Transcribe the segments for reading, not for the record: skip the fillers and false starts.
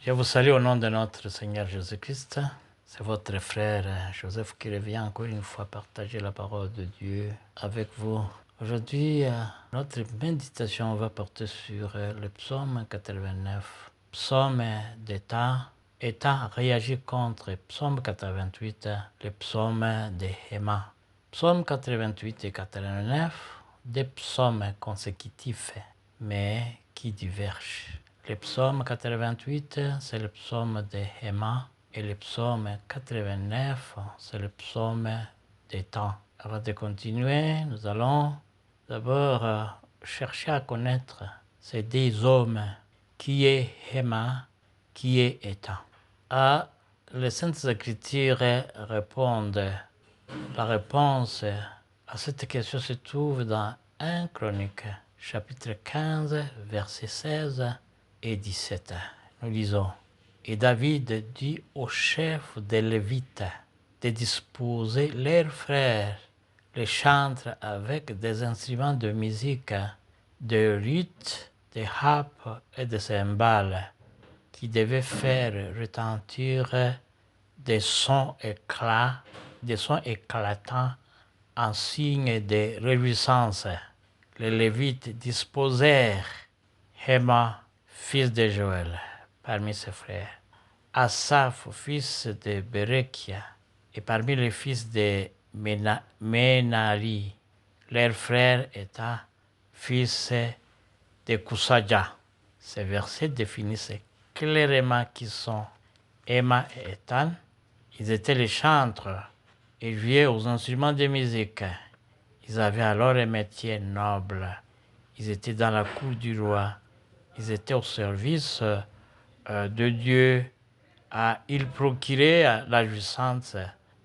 Je vous salue au nom de notre Seigneur Jésus-Christ. C'est votre frère Joseph qui revient encore une fois partager la parole de Dieu avec vous. Aujourd'hui, notre méditation va porter sur le psaume 89. Psaume d'État. État réagit contre psaume 88, le psaume de Héma. Psaume 88 et 89, des psaumes consécutifs, mais qui divergent. Le psaume 88, c'est le psaume de Héma, et le psaume 89, c'est le psaume des temps. Avant de continuer, nous allons d'abord chercher à connaître ces deux hommes, qui est Héma, qui est État. Les Saintes Écritures répondent. La réponse à cette question se trouve dans 1 Chronique, chapitre 15, versets 16 et 17. Nous lisons. Et David dit aux chefs des Lévites de disposer leurs frères, les chantres avec des instruments de musique, de luth, de harpe et de cymbales, qui devaient faire retentir des sons éclatants en signe de réjouissance. Les Lévites disposèrent Héma, fils de Joël, parmi ses frères, Asaph, fils de Berekia, et parmi les fils de Ménari, leur frère étant fils de Koussadja. Ces versets définissent clairement qui sont Héma et Étan. Ils étaient les chantres et jouaient aux instruments de musique. Ils avaient alors un métier noble. Ils étaient dans la cour du roi. Ils étaient au service de Dieu. Ils procuraient la jouissance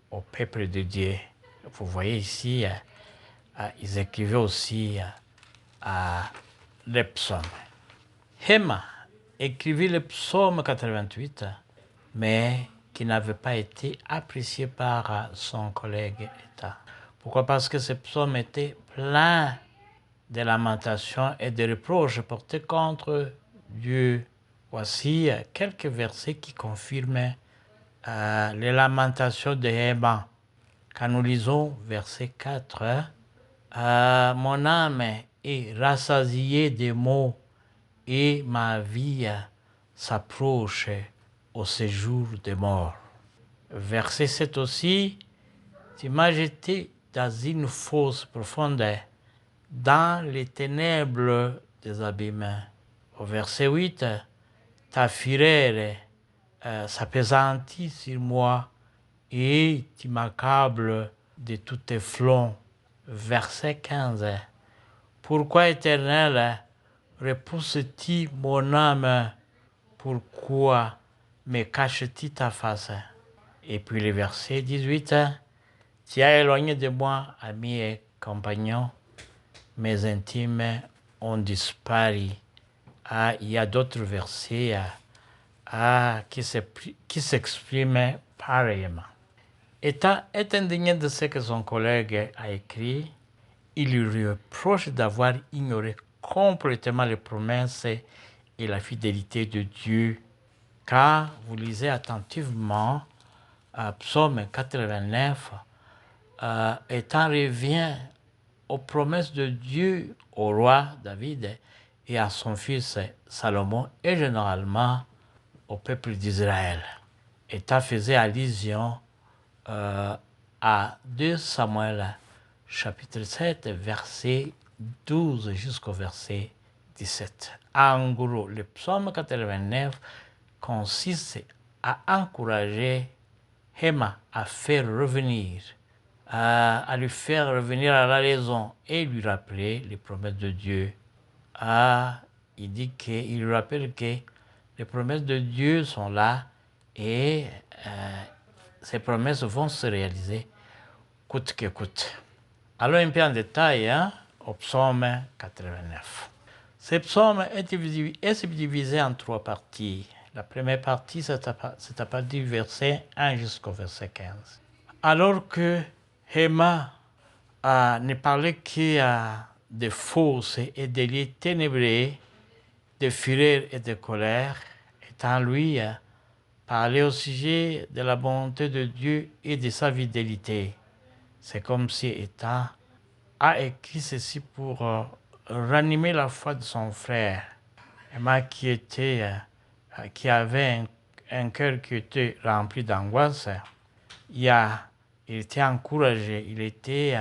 au peuple de Dieu. Vous voyez ici, ils écrivaient aussi les psaumes. Héma écrivit le psaume 88, mais qui n'avait pas été apprécié par son collègue État. Pourquoi? Parce que ce psaume était plein de lamentations et de reproches portés contre Dieu. Voici quelques versets qui confirment les lamentations de Héma. Quand nous lisons verset 4, mon âme est rassasiée de maux et ma vie s'approche au séjour des morts. Verset 7 aussi, tu m'as jeté dans une fosse profonde, dans les ténèbres des abîmes. Au verset 8, ta fureur s'appesantit sur moi et tu m'accables de tous tes flancs. Verset 15, pourquoi, Éternel, repousses-tu mon âme? Pourquoi me caches-tu ta face? Et puis le verset 18, tu as éloigné de moi, amis et compagnons, mes intimes ont disparu. Il y a d'autres versets qui s'expriment pareillement. Étant indigné de ce que son collègue a écrit, il lui reproche d'avoir ignoré complètement les promesses et la fidélité de Dieu. Car vous lisez attentivement Psaume 89, Étant revient aux promesses de Dieu au roi David et à son fils Salomon et généralement au peuple d'Israël. État faisait allusion à 2 Samuel chapitre 7, verset 12 jusqu'au verset 17. En gros, le psaume 89 consiste à encourager Héma à faire revenir, à lui faire revenir à la raison et lui rappeler les promesses de Dieu. Il lui rappelle que les promesses de Dieu sont là et ces promesses vont se réaliser coûte que coûte. Allons un peu en détail au psaume 89. Ce psaume est divisé en 3 parties. La première partie, c'est à partir du verset 1 jusqu'au verset 15. Alors que Héma ne parlait que de fausses et de lieux ténébreux, de fureur et de colère, Étant lui parler au sujet de la bonté de Dieu et de sa fidélité. C'est comme si État a écrit ceci pour ranimer la foi de son frère, Emma qui avait un cœur qui était rempli d'angoisse. Il était encouragé, il était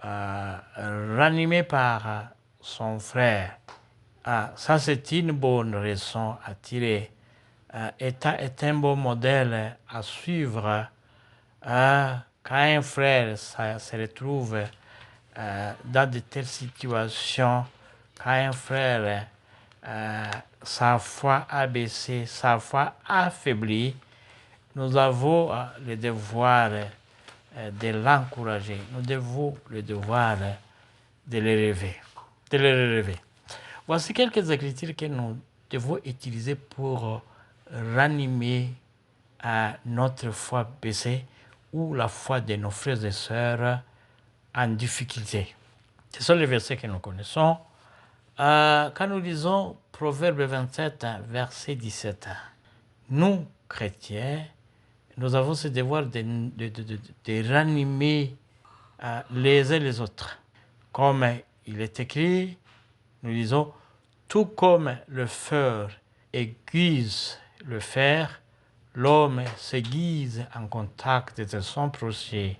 ranimé par son frère. Ça, c'est une bonne raison à tirer. État est un bon modèle à suivre quand un frère se retrouve dans de telles situations, quand un frère, sa foi a baissé, sa foi affaiblie, nous avons le devoir de l'encourager. Nous avons le devoir de le relever. Voici quelques écritures que nous devons utiliser pour ranimer notre foi baissée ou la foi de nos frères et sœurs en difficulté. Ce sont les versets que nous connaissons. Quand nous lisons Proverbe 27, verset 17, nous, chrétiens, nous avons ce devoir de ranimer les uns les autres. Comme il est écrit, nous disons, tout comme le fer aiguise le fer, l'homme s'aiguise en contact de son prochain.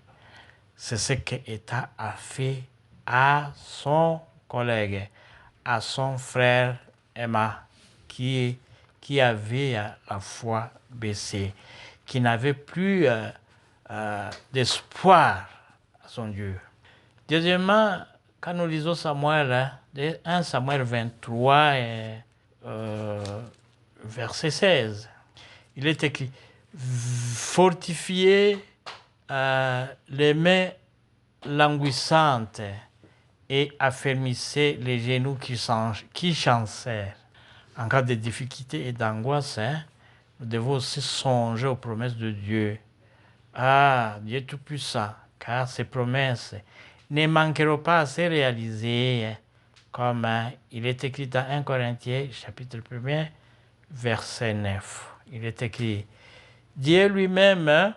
C'est ce qu'État a fait à son collègue, à son frère Emma, qui avait la foi baissée, qui n'avait plus d'espoir à son Dieu. Deuxièmement, quand nous lisons Samuel, 1 Samuel 23, verset 16, il est écrit « Fortifiez les mains languissantes et affermissez les genoux qui chancèrent. » En cas de difficulté et d'angoisse, nous devons aussi songer aux promesses de Dieu. Dieu Tout-Puissant, car ses promesses ne manqueront pas à se réaliser, comme il est écrit dans 1 Corinthiens, chapitre 1, verset 9. Il est écrit, Dieu lui-même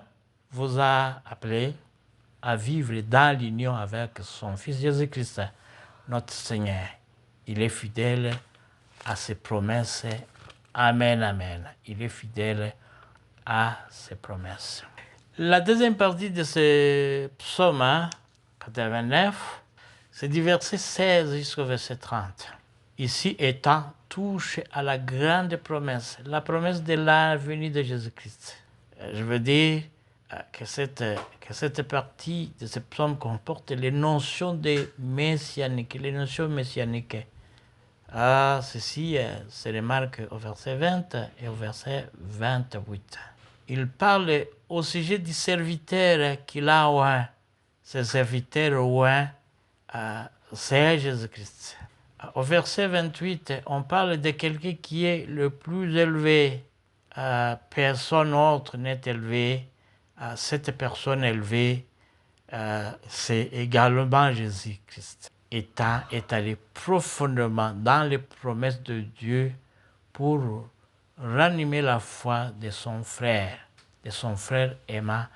vous a appelé à vivre dans l'union avec son Fils Jésus-Christ, notre Seigneur. Il est fidèle à ses promesses. Amen, amen. Il est fidèle à ses promesses. La deuxième partie de ce psaume 89, c'est du verset 16 jusqu'au verset 30. Ici, Étant touche à la grande promesse, la promesse de la venue de Jésus-Christ. Je veux dire que cette partie de ce psaume comporte les notions messianiques, les notions messianiques. Ceci se remarque au verset 20 et au verset 28. Il parle au sujet du serviteur qu'il a oint. Ce serviteur oint, c'est Jésus-Christ. Au verset 28, on parle de quelqu'un qui est le plus élevé. Personne autre n'est élevé. Cette personne élevée, c'est également Jésus-Christ. Étant est allé profondément dans les promesses de Dieu pour ranimer la foi de son frère Emma,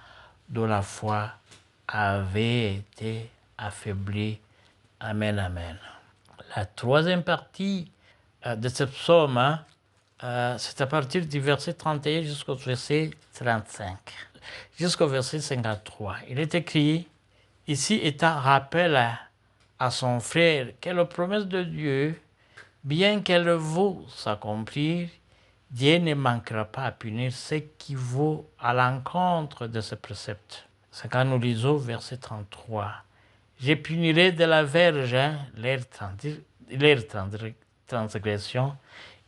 dont la foi avait été affaiblie. Amen, amen. La troisième partie de ce psaume, c'est à partir du verset 31 jusqu'au verset 35, jusqu'au verset 53. Il est écrit, ici Étant rappelle à son frère que la promesse de Dieu, bien qu'elle vaut s'accomplir, Dieu ne manquera pas à punir ce qui vaut à l'encontre de ce précepte. C'est quand nous lisons verset 33. Je punirai de la verge leurs transgressions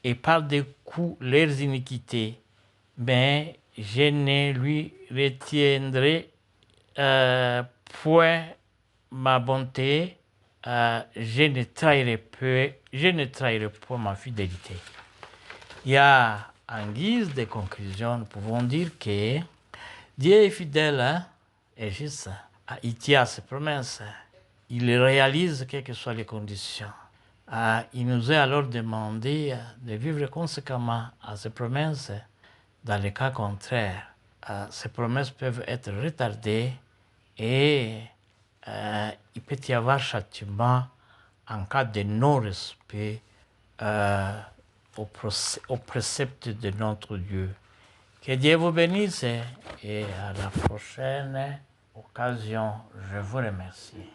et par des coups leurs iniquités, mais je ne lui retiendrai point ma bonté, je ne trahirai point ma fidélité. Il y a, en guise de conclusion, nous pouvons dire que Dieu est fidèle et juste. Il tient ses promesses. Il réalise quelles que soient les conditions. Il nous est alors demandé de vivre conséquemment à ces promesses. Dans le cas contraire, ces promesses peuvent être retardées et il peut y avoir châtiment en cas de non-respect aux préceptes de notre Dieu. Que Dieu vous bénisse et à la prochaine occasion. Je vous remercie.